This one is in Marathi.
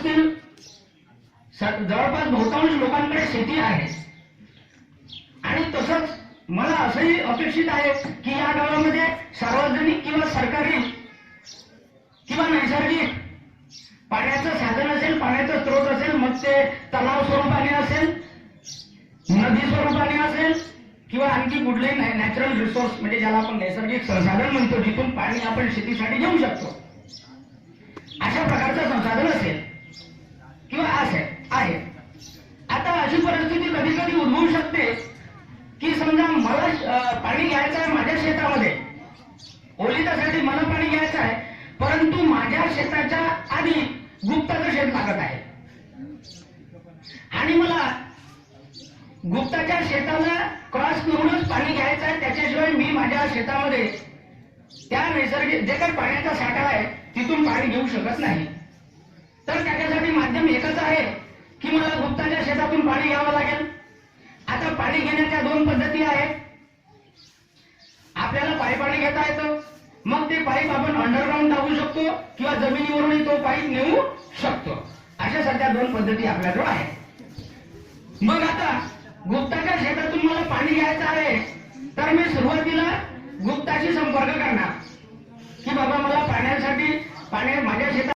असतील, जवळपास बहुतांश लोकांकडे शेती आहे. आणि तसंच मला असंही अपेक्षित आहे की या गावामध्ये सार्वजनिक किंवा सरकारी किंवा नैसर्गिक पाण्याचं साधन असेल, पाण्याचा स्रोत असेल, मग ते तलाव स्वरूपाने असेल, नदी स्वरूपाने असेल किंवा आणखी कुठलेही नॅचरल रिसोर्स म्हणजे ज्याला आपण नैसर्गिक संसाधन म्हणतो, जिथून पाणी आपण शेतीसाठी घेऊ शकतो, अशा प्रकारचं संसाधन असेल किंवा आहे. आता अशी परिस्थिती कधी कधी उद्भवू शकते की समजा मला पाणी घ्यायचं आहे माझ्या शेतामध्ये, ओलितासाठी मला पाणी घ्यायचं आहे, परंतु माझ्या शेताच्या आधी गुप्ताचं शेत लागत आहे आणि मला गुप्ताच्या शेताला क्रॉस करूनच पाणी घ्यायचं आहे. त्याच्याशिवाय मी माझ्या शेतामध्ये त्या नैसर्गिक जे काही पाण्याचा साठा आहे तिथून पाणी घेऊ शकत नाही. तर त्याच्यासाठी माध्यम एकच आहे की मला गुप्ताच्या शेतातून पाणी घ्यावं लागेल. आता पाणी घेण्याच्या दोन पद्धती आहेत. आपल्याला पाणी घेता येतं, मग ते पाईप आपण अंडरग्राऊंड टाकू शकतो किंवा जमिनीवरूनही तो पाईप नेऊ शकतो. अशा सध्या दोन पद्धती आपल्याजवळ आहेत. मग आता गुप्ताच्या शेतातून मला पाणी घ्यायचं आहे, तर मी सुरुवातीला गुप्ताशी संपर्क करणार की बाबा मला पाण्यासाठी माझ्या शेतात